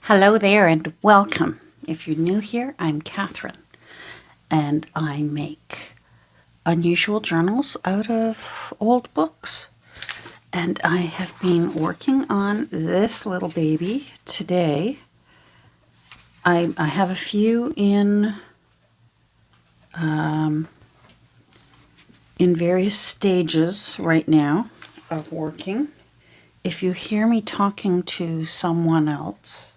Hello there and welcome. If you're new here, I'm Catherine and I make unusual journals out of old books. And I have been working on this little baby today. I have a few in various stages right now of working. If you hear me talking to someone else,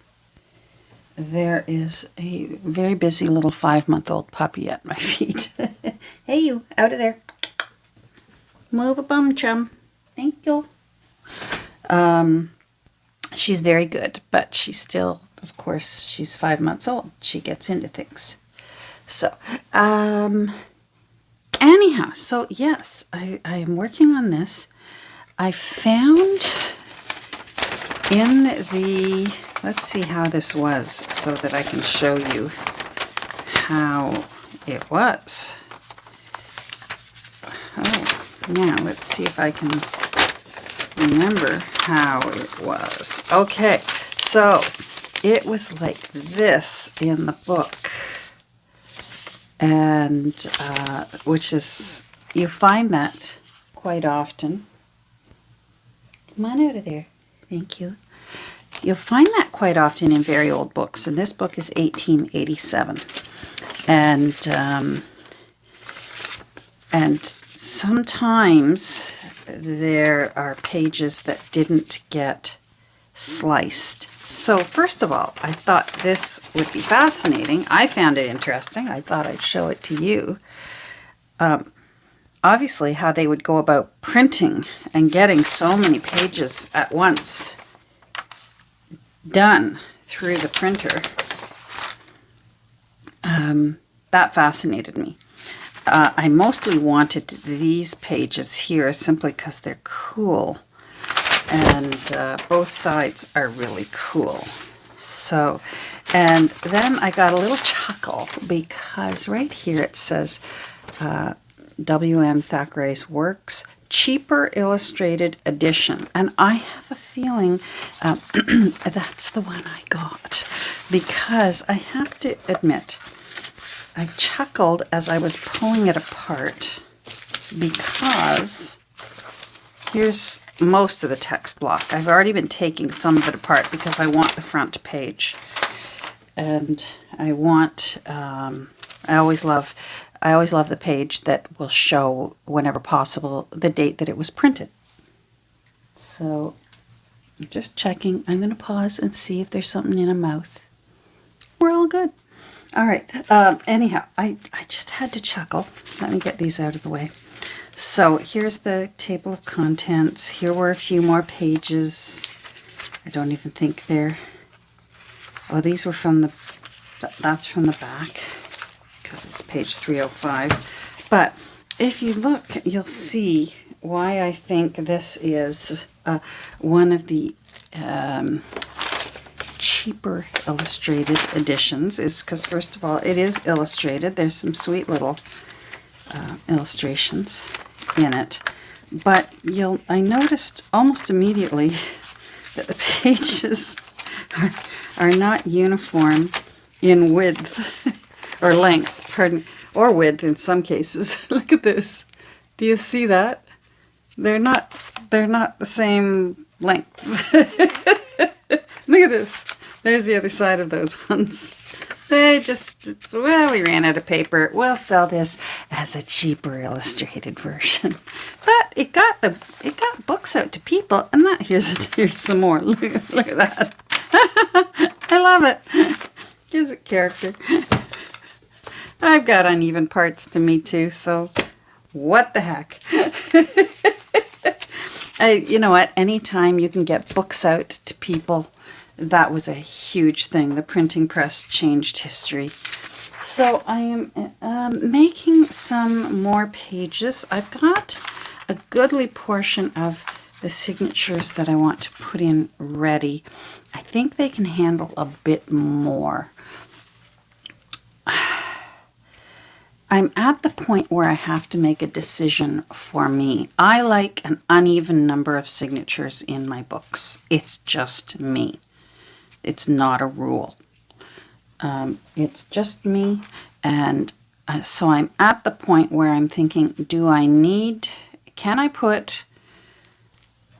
there is a very busy little 5-month-old puppy at my feet. Hey you, out of there. Move a bum, chum. Thank you. She's very good, but she's still, of course, she's 5 months old. She gets into things. So, anyhow, so yes, I am working on this. I found in the, let's see how this was so that I can show you how it was. Oh, now let's see if I can remember how it was. Okay, so it was like this in the book, and which is, you find that quite often. Come on out of there. Thank you. You'll find that quite often in very old books, and this book is 1887. And sometimes there are pages that didn't get sliced. So first of all, I thought this would be fascinating. I found it interesting. I thought I'd show it to you. Obviously, how they would go about printing and getting so many pages at once done through the printer. That fascinated me. I mostly wanted these pages here simply because they're cool, and both sides are really cool. So, and then I got a little chuckle because right here it says W.M. Thackeray's Works, Cheaper Illustrated Edition. And I have a feeling that's the one I got, because I have to admit, I chuckled as I was pulling it apart, because here's most of the text block. I've already been taking some of it apart because I want the front page. And I want, I always love the page that will show, whenever possible, the date that it was printed. So, I'm just checking. I'm going to pause and see if there's something in a mouth. We're all good. All right. Anyhow, I just had to chuckle. Let me get these out of the way. So, here's the table of contents. Here were a few more pages. I don't even think they're... Oh, these were from the... That's from the back, because it's page 305. But if you look, you'll see why I think this is one of the cheaper illustrated editions, is because, first of all, it is illustrated. There's some sweet little illustrations in it. But I noticed almost immediately that the pages are not uniform in width or length, pardon, or width in some cases. Look at this. Do you see that? They're not the same length. Look at this. There's the other side of those ones. They just, well, we ran out of paper. We'll sell this as a cheaper illustrated version. But it got books out to people, and here's some more. Look at that. I love it. Gives it character. I've got uneven parts to me too, so what the heck. You know what? Anytime you can get books out to people, that was a huge thing. The printing press changed history. So I am making some more pages. I've got a goodly portion of the signatures that I want to put in ready. I think they can handle a bit more. I'm at the point where I have to make a decision for me. I like an uneven number of signatures in my books. It's just me. it's not a rule. It's just me, and so I'm at the point where I'm thinking, can I put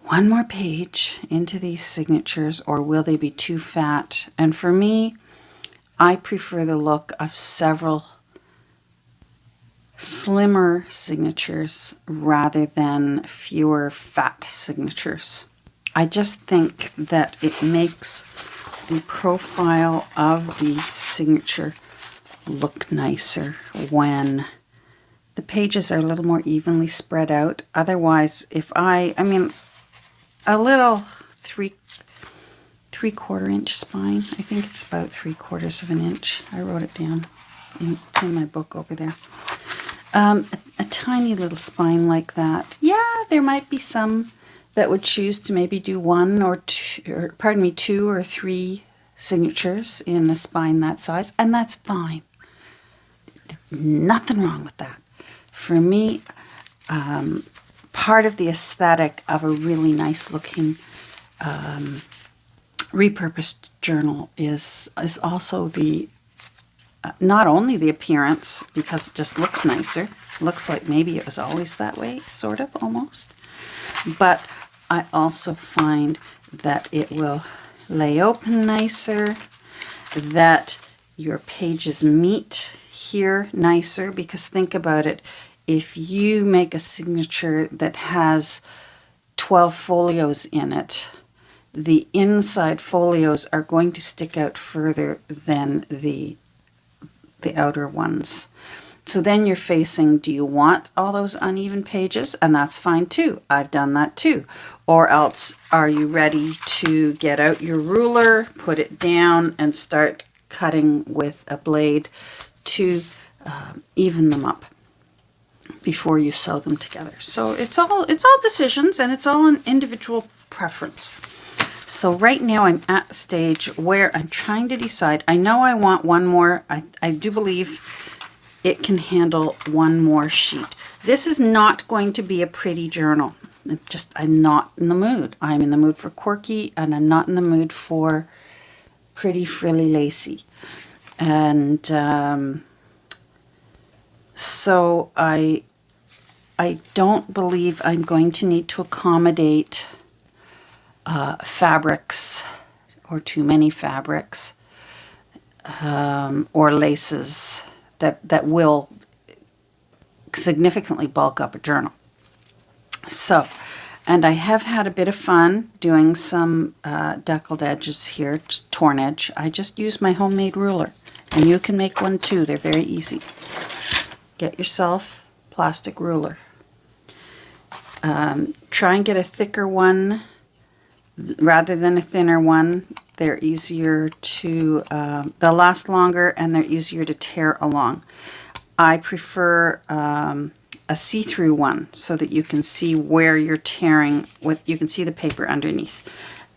one more page into these signatures, or will they be too fat? And for me, I prefer the look of several slimmer signatures rather than fewer fat signatures. I just think that it makes the profile of the signature look nicer when the pages are a little more evenly spread out. Otherwise, if I mean, a little three-quarter inch spine. I think it's about 3/4 of an inch. I wrote it down. It's in my book over there. A tiny little spine like that. Yeah, there might be some that would choose to maybe do two or three signatures in a spine that size, and that's fine. Nothing wrong with that. For me, part of the aesthetic of a really nice looking repurposed journal is also the not only the appearance, because it just looks nicer, looks like maybe it was always that way, sort of, almost, but I also find that it will lay open nicer, that your pages meet here nicer, because think about it, if you make a signature that has 12 folios in it, the inside folios are going to stick out further than the outer ones. So then you're facing, do you want all those uneven pages? And that's fine too. I've done that too. Or else, are you ready to get out your ruler, put it down, and start cutting with a blade to even them up before you sew them together? So it's all decisions, and it's all an individual preference. So right now I'm at the stage where I'm trying to decide. I know I want one more. I do believe it can handle one more sheet. This is not going to be a pretty journal. I'm not in the mood. I'm in the mood for quirky, and I'm not in the mood for pretty, frilly, lacy. And so I don't believe I'm going to need to accommodate fabrics, or too many fabrics, or laces that will significantly bulk up a journal. So, and I have had a bit of fun doing some deckled edges here, just torn edge. I just use my homemade ruler, and you can make one too. They're very easy. Get yourself a plastic ruler. Try and get a thicker one rather than a thinner one. They're easier to, they'll last longer, and they're easier to tear along. I prefer a see-through one so that you can see where you're tearing with, you can see the paper underneath.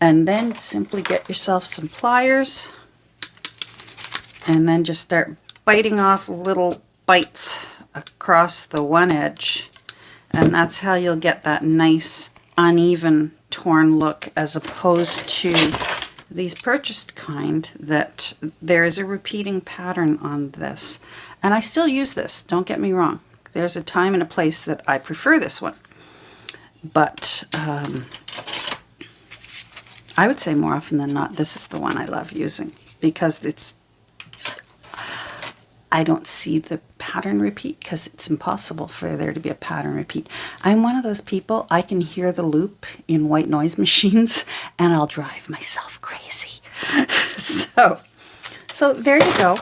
And then simply get yourself some pliers, and then just start biting off little bites across the one edge. And that's how you'll get that nice uneven torn look, as opposed to these purchased kind that there is a repeating pattern on this. And I still use this, don't get me wrong. There's a time and a place that I prefer this one. But I would say more often than not, this is the one I love using, because I don't see the pattern repeat, because it's impossible for there to be a pattern repeat. I'm one of those people, I can hear the loop in white noise machines and I'll drive myself crazy. So there you go.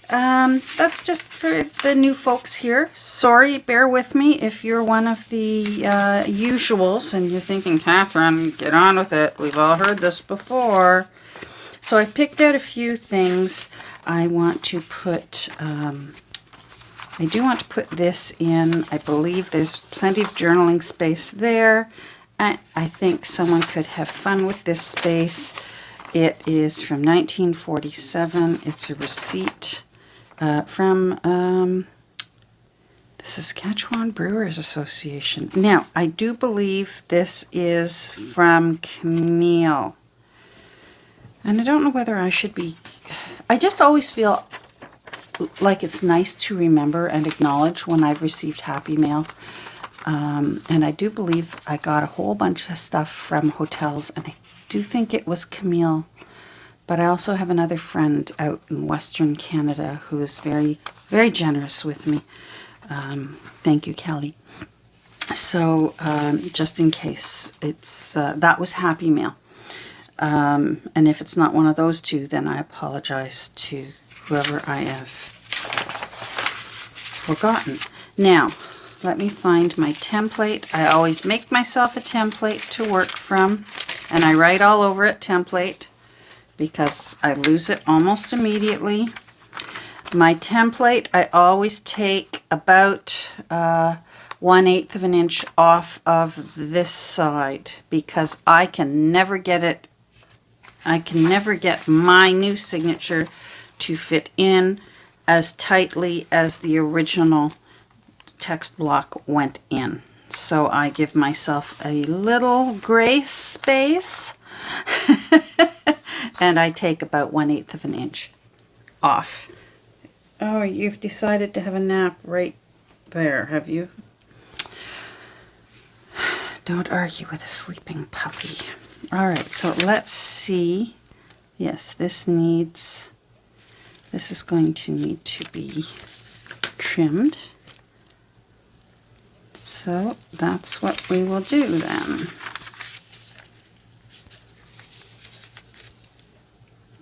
That's just for the new folks here. Sorry, bear with me if you're one of the usuals and you're thinking, Catherine, get on with it. We've all heard this before. So I picked out a few things. I want to put, I do want to put this in. I believe there's plenty of journaling space there. I think someone could have fun with this space. It is from 1947. It's a receipt from the Saskatchewan Brewers Association. Now, I do believe this is from Camille. And I don't know whether I should be... I just always feel like it's nice to remember and acknowledge when I've received happy mail. And I do believe I got a whole bunch of stuff from hotels, and I do think it was Camille. But I also have another friend out in Western Canada who is very, very generous with me. Thank you, Kelly. So just in case, it's that was happy mail. And if it's not one of those two, then I apologize to whoever I have forgotten. Now, let me find my template. I always make myself a template to work from, and I write all over it, template, because I lose it almost immediately. My template, I always take about 1/8 of an inch off of this side, because I can never get it, I can never get my new signature to fit in as tightly as the original text block went in. So I give myself a little grace space and I take about 1/8 of an inch off. Oh, you've decided to have a nap right there, have you? Don't argue with a sleeping puppy. All right, so let's see. Yes, this is going to need to be trimmed. So that's what we will do then.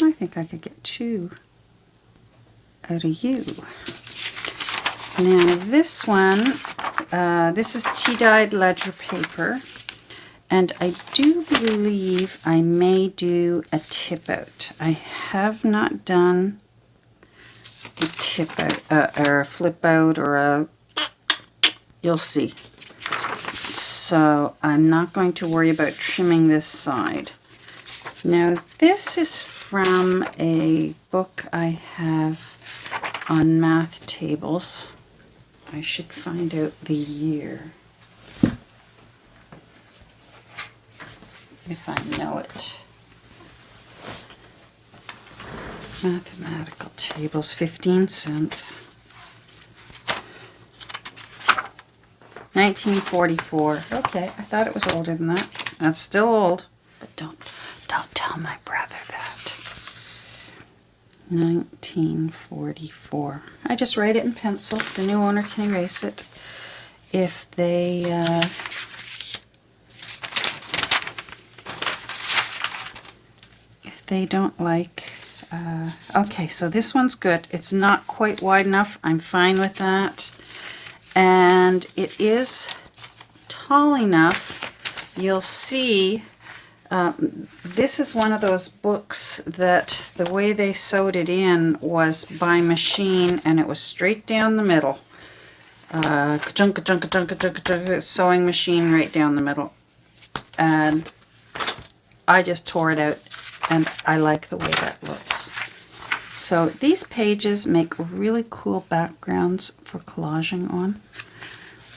I think I could get 2 out of you. Now this one, this is tea-dyed ledger paper, and I do believe I may do a tip out. I have not done a tip out, or a flip out, or a, you'll see. So I'm not going to worry about trimming this side. Now this is from a book I have on math tables. I should find out the year, if I know it. Mathematical tables, 15 cents. 1944. Okay, I thought it was older than that. That's still old, but don't tell my brother that. 1944. I just write it in pencil. The new owner can erase it if they don't like. Okay, so this one's good. It's not quite wide enough. I'm fine with that. And it is tall enough. You'll see this is one of those books that the way they sewed it in was by machine, and it was straight down the middle. Sewing machine right down the middle. And I just tore it out, and I like the way that looks. So these pages make really cool backgrounds for collaging on,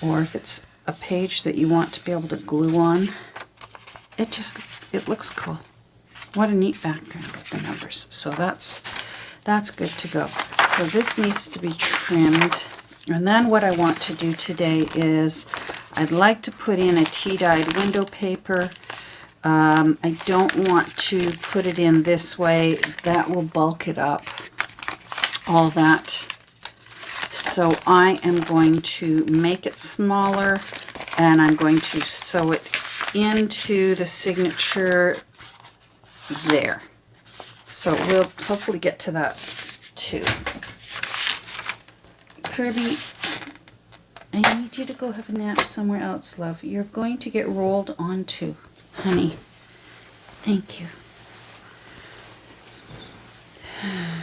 or if it's a page that you want to be able to glue on, it looks cool. What a neat background with the numbers. So that's good to go. So this needs to be trimmed. And then what I want to do today is I'd like to put in a tea-dyed window paper. I don't want to put it in this way. That will bulk it up, all that. So I am going to make it smaller, and I'm going to sew it into the signature there. So we'll hopefully get to that too. Kirby, I need you to go have a nap somewhere else, love. You're going to get rolled onto. Honey, thank you.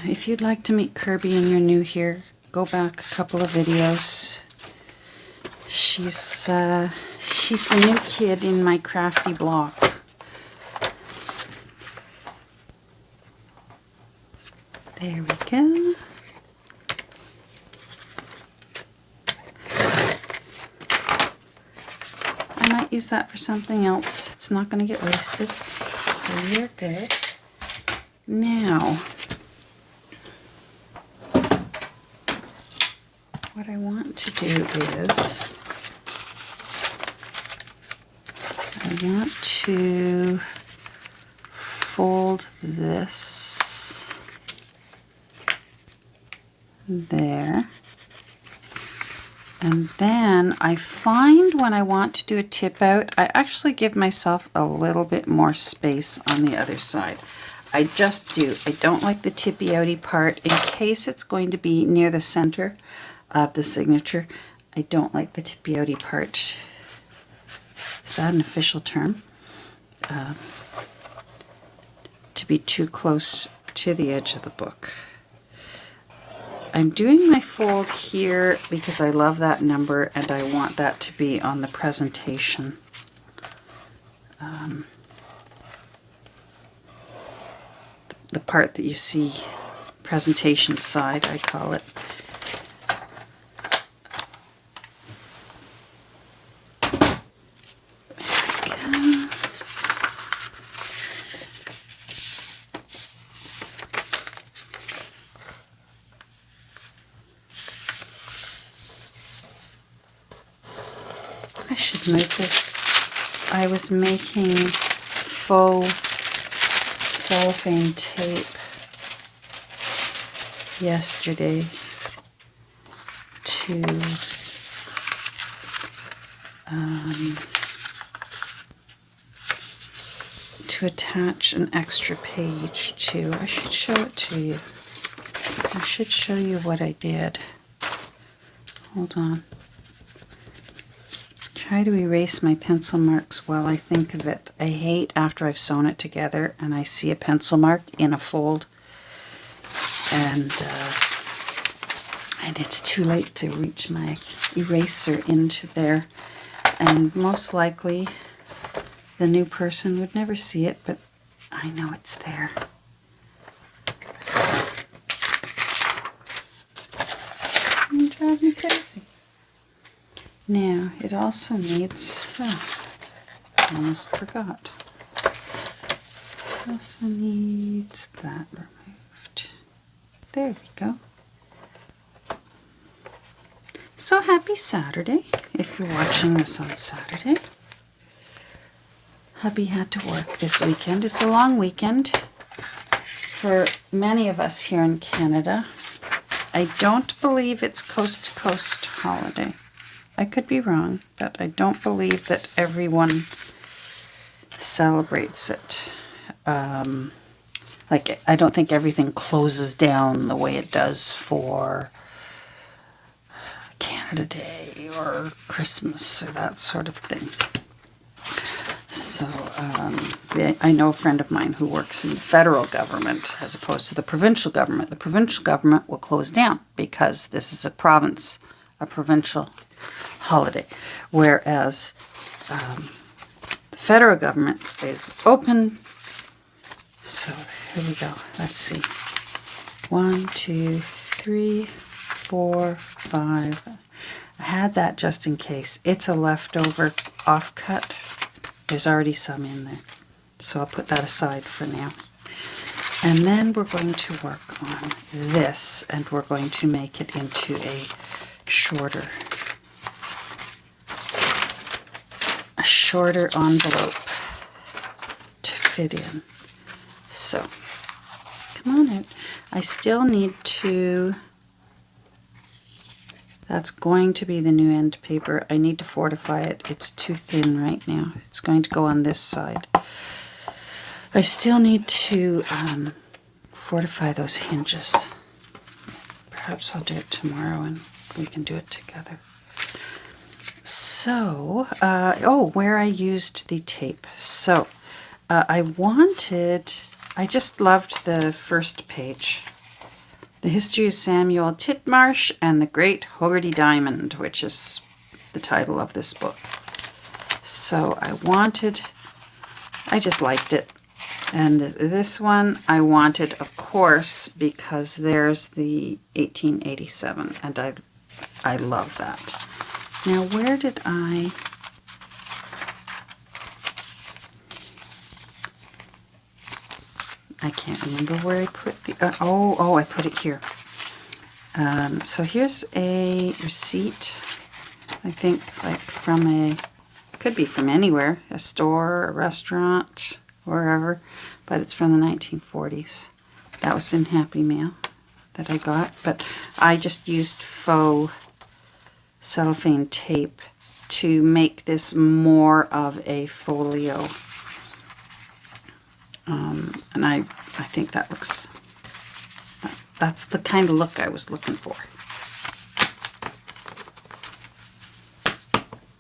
If you'd like to meet Kirby and you're new here, go back a couple of videos. She's the new kid in my crafty block. There we go. I might use that for something else. It's not going to get wasted, so you're good. Now, what I want to do is I want to fold this there. And then I find when I want to do a tip out, I actually give myself a little bit more space on the other side. I just do. I don't like the tippy outy part in case it's going to be near the center of the signature. I don't like the tippy outy part. Is that an official term? To be too close to the edge of the book. I'm doing my fold here because I love that number and I want that to be on the presentation. The part that you see, presentation side, I call it. I should move this. I was making faux cellophane tape yesterday to attach an extra page to. I should show it to you. I should show you what I did. Hold on. Try to erase my pencil marks while I think of it. I hate after I've sewn it together and I see a pencil mark in a fold and it's too late to reach my eraser into there, and most likely the new person would never see it, but I know it's there. You drive me crazy. Now, it also needs, I almost forgot. It also needs that removed. There we go. So happy Saturday, if you're watching this on Saturday. Hubby had to work this weekend. It's a long weekend for many of us here in Canada. I don't believe it's coast-to-coast holiday. I could be wrong, but I don't believe that everyone celebrates it. Like, I don't think everything closes down the way it does for Canada Day or Christmas or that sort of thing. So, I know a friend of mine who works in the federal government as opposed to the provincial government. The provincial government will close down because this is a provincial holiday, whereas the federal government stays open. So here we go. Let's see. 1, 2, 3, 4, 5. I had that just in case. It's a leftover offcut. There's already some in there. So I'll put that aside for now. And then we're going to work on this, and we're going to make it into a shorter envelope to fit in. So, come on out. I still need to, that's going to be the new end paper. I need to fortify it. It's too thin right now. It's going to go on this side. I still need to fortify those hinges. Perhaps I'll do it tomorrow and we can do it together. So, where I used the tape. So, I just loved the first page. The History of Samuel Titmarsh and the Great Hoggarty Diamond, which is the title of this book. So I just liked it. And this one I wanted, of course, because there's the 1887, and I love that. Now, where did I... I can't remember where I put the, oh, I put it here. So here's a receipt, I think like from a, could be from anywhere, a store, a restaurant, wherever, but it's from the 1940s. That was in Happy Mail that I got, but I just used faux cellophane tape to make this more of a folio. And I think that looks, that's the kind of look I was looking for.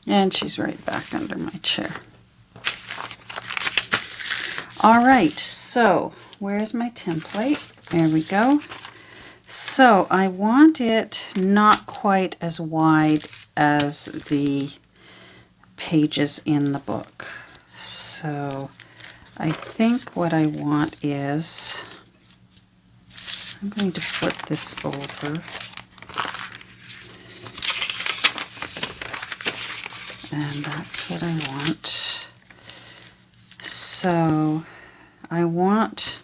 And she's right back under my chair. All right, so where's my template? There we go. So I want it not quite as wide as the pages in the book. So I think what I want is, I'm going to flip this over. And that's what I want. So I want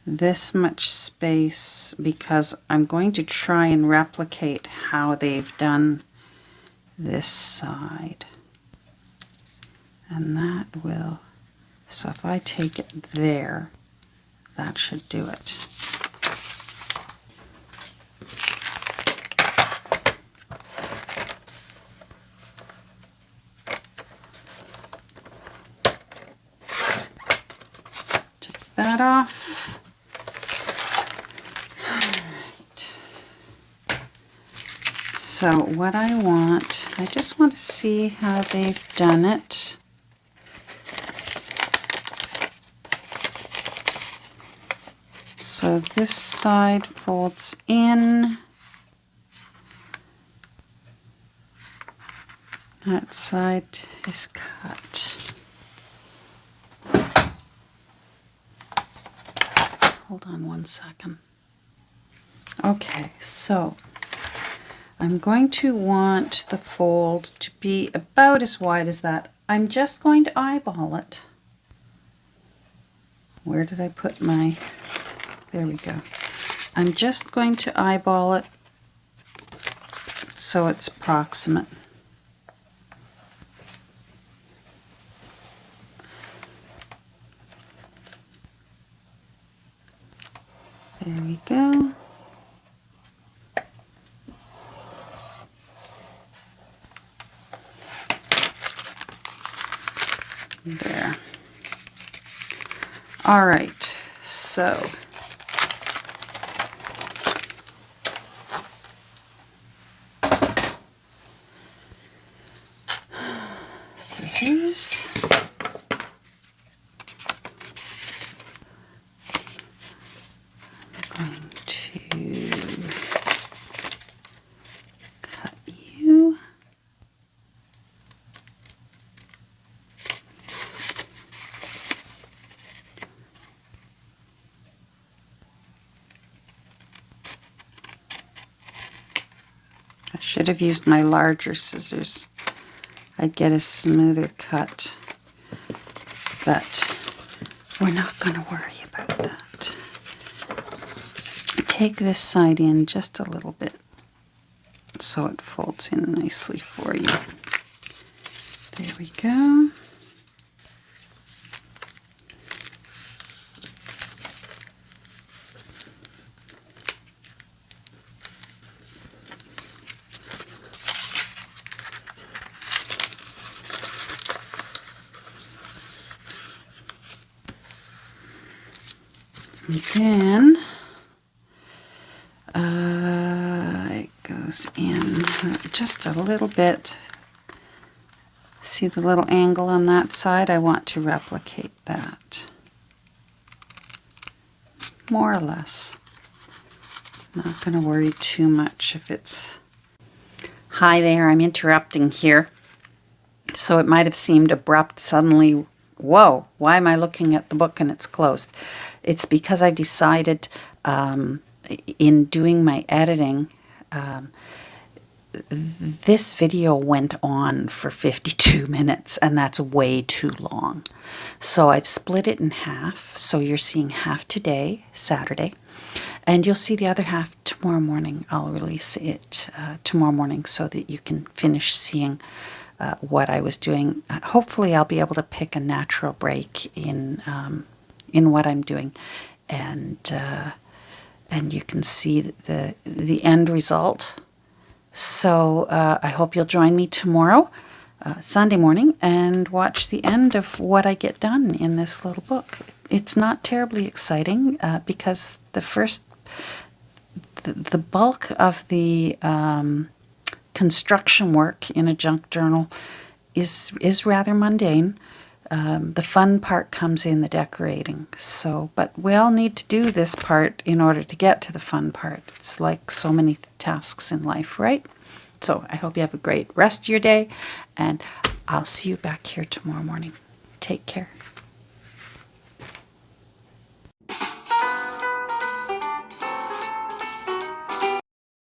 this much space because I'm going to try and replicate how they've done this side. And that will, so if I take it there, that should do it. Take that off. All right. So what I want, I just want to see how they've done it. So this side folds in, that side is cut. Hold on one second. Okay, so I'm going to want the fold to be about as wide as that. I'm just going to eyeball it. Where did I put my... There we go. I'm just going to eyeball it so it's approximate. There we go. There. All right, so scissors. I'm going to cut you. I should have used my larger scissors. I'd get a smoother cut, but we're not going to worry about that. Take this side in just a little bit so it folds in nicely for you. There we go. And then it goes in just a little bit. See the little angle on that side? I want to replicate that. More or less. Not going to worry too much if it's... Hi there, I'm interrupting here. So it might have seemed abrupt suddenly. Whoa, why am I looking at the book and it's closed? It's because I decided in doing my editing, this video went on for 52 minutes, and that's way too long. So I've split it in half. So you're seeing half today, Saturday, and you'll see the other half tomorrow morning. I'll release it tomorrow morning so that you can finish seeing what I was doing. Hopefully I'll be able to pick a natural break in what I'm doing, and you can see the end result. So I hope you'll join me tomorrow, Sunday morning, and watch the end of what I get done in this little book. It's not terribly exciting because the bulk of the construction work in a junk journal is rather mundane. The fun part comes in the decorating. But we all need to do this part in order to get to the fun part. It's like so many tasks in life, right? So I hope you have a great rest of your day, and I'll see you back here tomorrow morning. Take care.